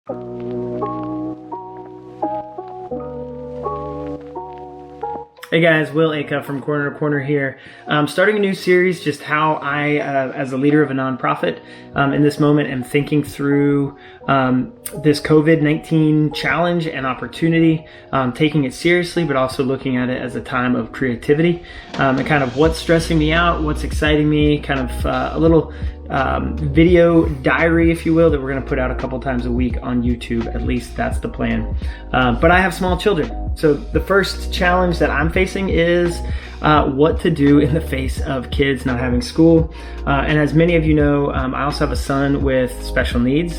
Hey guys, Will Acuff from Corner to Corner here. Starting a new series, just how I, as a leader of a nonprofit, in this moment am thinking through this COVID-19 challenge and opportunity, taking it seriously, but also looking at it as a time of creativity, and kind of what's stressing me out, what's exciting me, kind of a little video diary, if you will, that we're going to put out a couple times a week on YouTube. At least that's the plan. But I have small children. So the first challenge that I'm facing is what to do in the face of kids not having school. And as many of you know, I also have a son with special needs.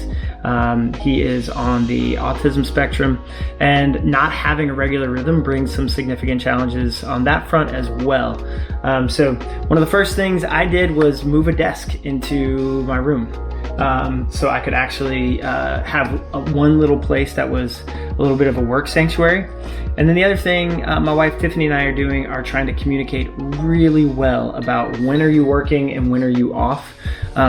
He is on the autism spectrum, and not having a regular rhythm brings some significant challenges on that front as well. So one of the first things I did was move a desk into my room. So I could actually have one little place that was a little bit of a work sanctuary. And then the other thing my wife Tiffany and I are doing are trying to communicate really well about when are you working and when are you off,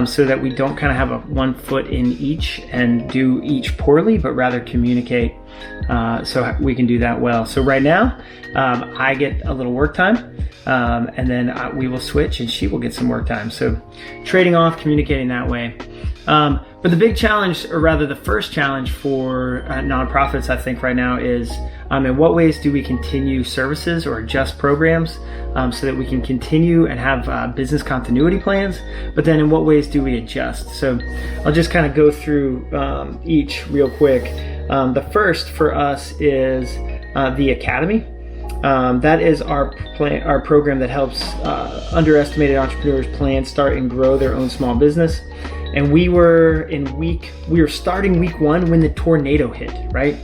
so that we don't kind of have a one foot in each and do each poorly, but rather communicate so we can do that well. So right now I get a little work time, and then we will switch and she will get some work time. So trading off, communicating that way. But the big challenge, or rather the first challenge for nonprofits, I think right now is in what ways do we continue services or adjust programs so that we can continue and have business continuity plans, but then in what ways do we adjust? So I'll just kind of go through each real quick. The first for us is the Academy. That is our program that helps underestimated entrepreneurs plan, start, and grow their own small business. And we were starting week 1 when the tornado hit, right?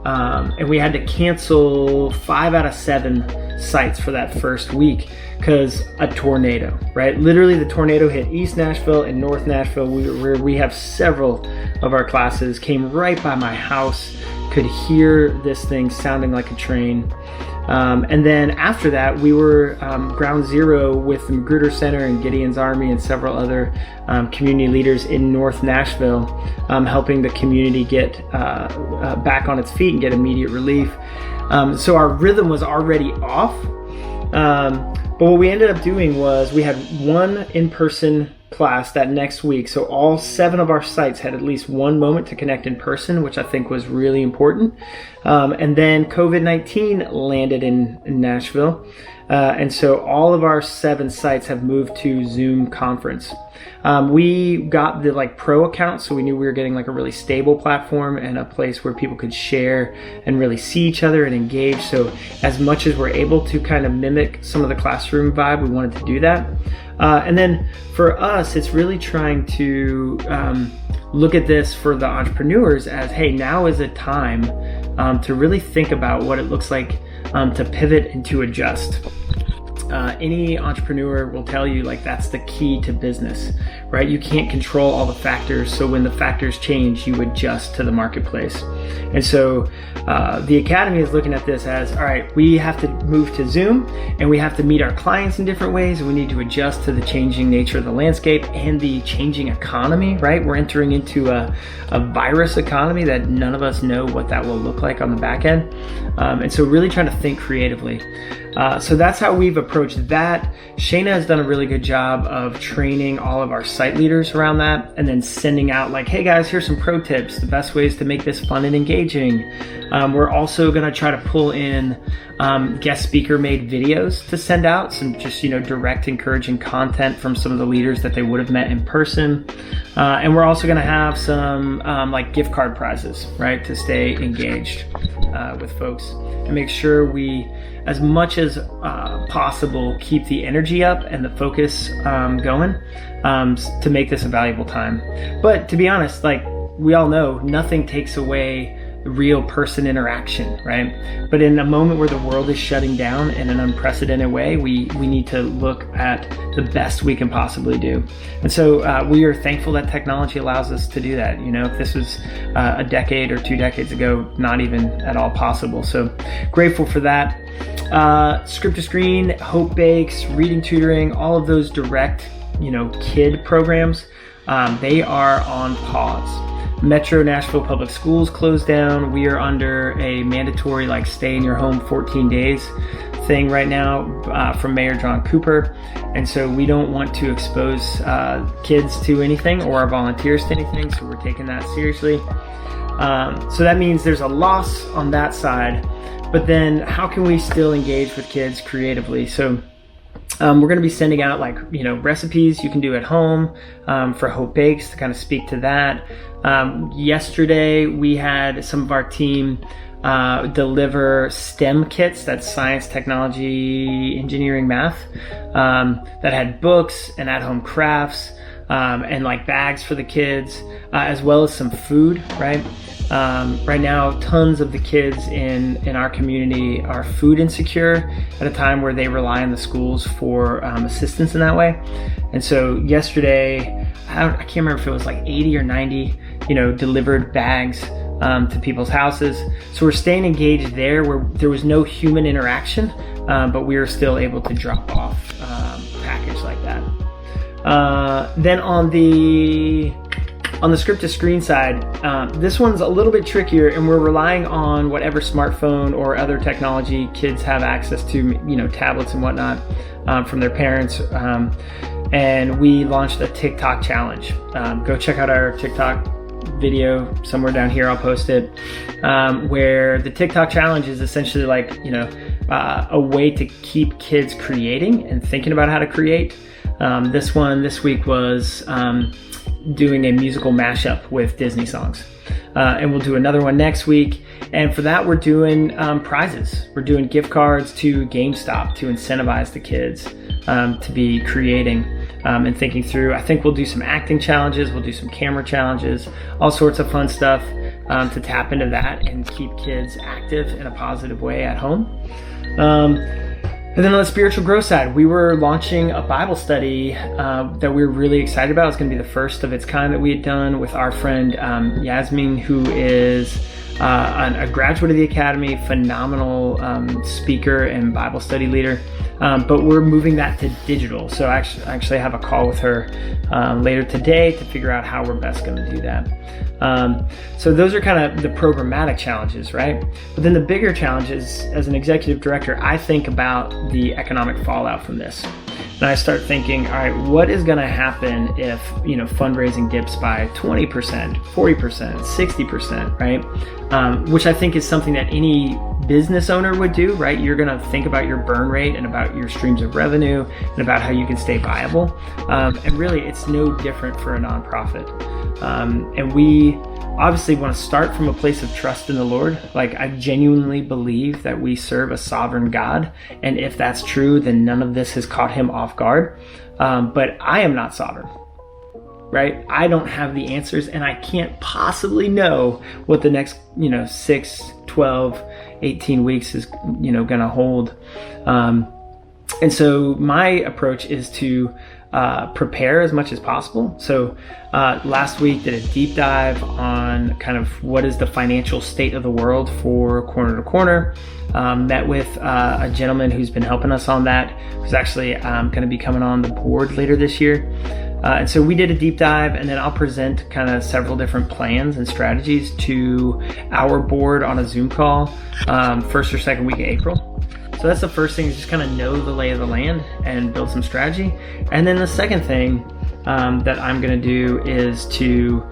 And we had to cancel 5 out of 7 sites for that first week because a tornado, right? Literally the tornado hit East Nashville and North Nashville, where we have several of our classes, came right by my house, could hear this thing sounding like a train. And then after that, we were ground zero with the Magruder Center and Gideon's Army and several other community leaders in North Nashville, helping the community get back on its feet and get immediate relief. So our rhythm was already off. But what we ended up doing was we had one in-person class that next week. So all 7 of our sites had at least one moment to connect in person, which I think was really important. And then COVID-19 landed in Nashville. And so all of our 7 sites have moved to Zoom conference. We got the pro account, so we knew we were getting a really stable platform and a place where people could share and really see each other and engage. So as much as we're able to kind of mimic some of the classroom vibe, we wanted to do that. And then for us, it's really trying to look at this for the entrepreneurs as, hey, now is a time to really think about what it looks like to pivot and to adjust. Any entrepreneur will tell you that's the key to business, right? You can't control all the factors. So when the factors change, you adjust to the marketplace. And so the Academy is looking at this as, all right, we have to move to Zoom and we have to meet our clients in different ways. And we need to adjust to the changing nature of the landscape and the changing economy, right? We're entering into a virus economy that none of us know what that will look like on the back end. And so really trying to think creatively. So that's how we've approached that. Shayna has done a really good job of training all of our site leaders around that and then sending out hey guys, here's some pro tips, the best ways to make this fun and engaging. We're also going to try to pull in guest speaker made videos to send out, some just direct encouraging content from some of the leaders that they would have met in person. And we're also going to have some gift card prizes, right, to stay engaged with folks and make sure we, as much as possible, keep the energy up and the focus going to make this a valuable time. But to be honest, we all know, nothing takes away real person interaction, right? But in a moment where the world is shutting down in an unprecedented way, we need to look at the best we can possibly do. And so we are thankful that technology allows us to do that. If this was a decade or 2 decades ago, not even at all possible. So grateful for that. Script to Screen, Hope Bakes, reading tutoring, all of those direct, kid programs, they are on pause. Metro Nashville Public Schools closed down. We are under a mandatory stay in your home 14 days thing right now from Mayor John Cooper. And so we don't want to expose kids to anything or our volunteers to anything. So we're taking that seriously. So that means there's a loss on that side, but then how can we still engage with kids creatively? So we're going to be sending out recipes you can do at home for Hope Bakes to kind of speak to that. Yesterday we had some of our team deliver STEM kits, that's science, technology, engineering, math, that had books and at-home crafts and bags for the kids, as well as some food, right? Right now, tons of the kids in our community are food insecure at a time where they rely on the schools for assistance in that way. And so yesterday, I can't remember if it was 80 or 90, delivered bags to people's houses. So we're staying engaged there where there was no human interaction, but we were still able to drop off a package like that. Then on the script to screen side, this one's a little bit trickier, and we're relying on whatever smartphone or other technology kids have access to, tablets and whatnot, from their parents. And we launched a TikTok challenge. Go check out our TikTok video somewhere down here. I'll post it, where the TikTok challenge is essentially a way to keep kids creating and thinking about how to create. This week was doing a musical mashup with Disney songs. And we'll do another one next week. And for that, we're doing prizes. We're doing gift cards to GameStop to incentivize the kids to be creating and thinking through. I think we'll do some acting challenges. We'll do some camera challenges, all sorts of fun stuff to tap into that and keep kids active in a positive way at home. And then on the spiritual growth side, we were launching a Bible study that we were really excited about. It's going to be the first of its kind that we had done with our friend Yasmin, who is a graduate of the Academy, phenomenal speaker and Bible study leader. But we're moving that to digital. So I actually have a call with her later today to figure out how we're best going to do that. So those are kind of the programmatic challenges, right? But then the bigger challenges, as an executive director, I think about the economic fallout from this. And I start thinking, all right, what is going to happen if, fundraising dips by 20%, 40%, 60%, right? Which I think is something that any business owner would do, right? You're going to think about your burn rate and about your streams of revenue and about how you can stay viable. And really, it's no different for a nonprofit. And we obviously want to start from a place of trust in the Lord. I genuinely believe that we serve a sovereign God. And if that's true, then none of this has caught him off guard. But I am not sovereign, right? I don't have the answers, and I can't possibly know what the next, 6, 12, 18 weeks is, going to hold. And so my approach is to prepare as much as possible. So last week did a deep dive on kind of what is the financial state of the world for Corner to Corner. Met with a gentleman who's been helping us on that, who's actually going to be coming on the board later this year. And so we did a deep dive, and then I'll present kind of several different plans and strategies to our board on a Zoom call, first or second week of April. So that's the first thing, is just kind of know the lay of the land and build some strategy. And then the second thing that I'm going to do is to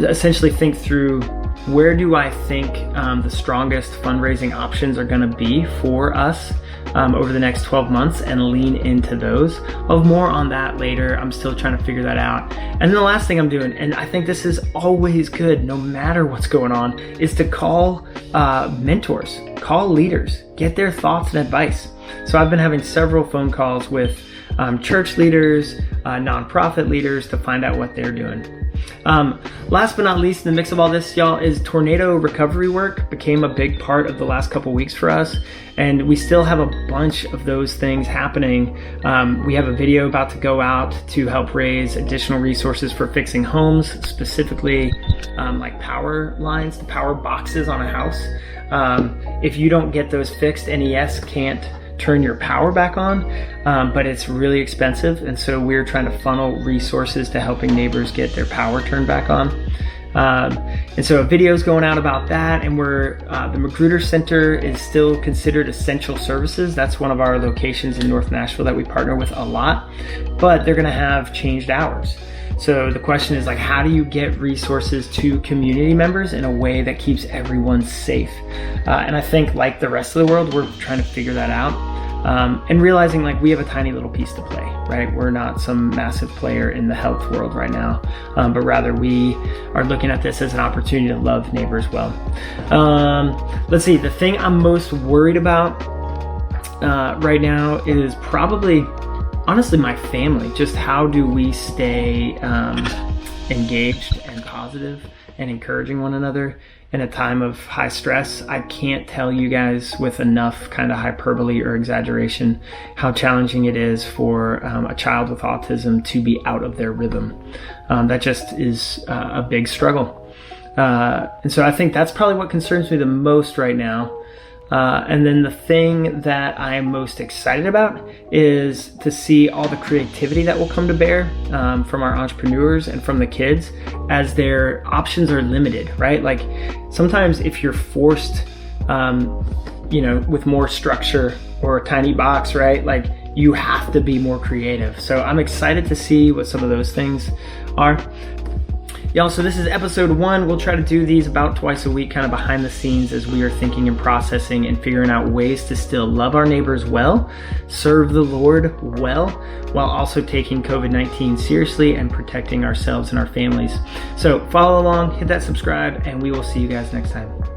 essentially think through, where do I think the strongest fundraising options are going to be for us over the next 12 months, and lean into those. I'll have more on that later. I'm still trying to figure that out. And then the last thing I'm doing, and I think this is always good no matter what's going on, is to call mentors, call leaders, get their thoughts and advice. So I've been having several phone calls with church leaders, nonprofit leaders, to find out what they're doing. Last but not least, in the mix of all this, y'all, is tornado recovery work became a big part of the last couple weeks for us. And we still have a bunch of those things happening. We have a video about to go out to help raise additional resources for fixing homes, specifically like power lines, the power boxes on a house. If you don't get those fixed, NES can't turn your power back on, but it's really expensive. And so we're trying to funnel resources to helping neighbors get their power turned back on. And so a video is going out about that, and the Magruder Center is still considered essential services. That's one of our locations in North Nashville that we partner with a lot, but they're gonna have changed hours. So the question is, like, how do you get resources to community members in a way that keeps everyone safe? And I think, like the rest of the world, we're trying to figure that out. And realizing, like, we have a tiny little piece to play, right? We're not some massive player in the health world right now, but rather we are looking at this as an opportunity to love neighbors well. Let's see, the thing I'm most worried about right now is probably, honestly, my family. Just how do we stay engaged and positive and encouraging one another in a time of high stress? I can't tell you guys with enough kind of hyperbole or exaggeration how challenging it is for a child with autism to be out of their rhythm. That just is a big struggle. And so I think that's probably what concerns me the most right now. And then the thing that I am most excited about is to see all the creativity that will come to bear from our entrepreneurs and from the kids as their options are limited, right? Like sometimes if you're forced, with more structure or a tiny box, right? Like you have to be more creative. So I'm excited to see what some of those things are. Y'all, so this is episode 1. We'll try to do these about twice a week, kind of behind the scenes as we are thinking and processing and figuring out ways to still love our neighbors well, serve the Lord well, while also taking COVID-19 seriously and protecting ourselves and our families. So follow along, hit that subscribe, and we will see you guys next time.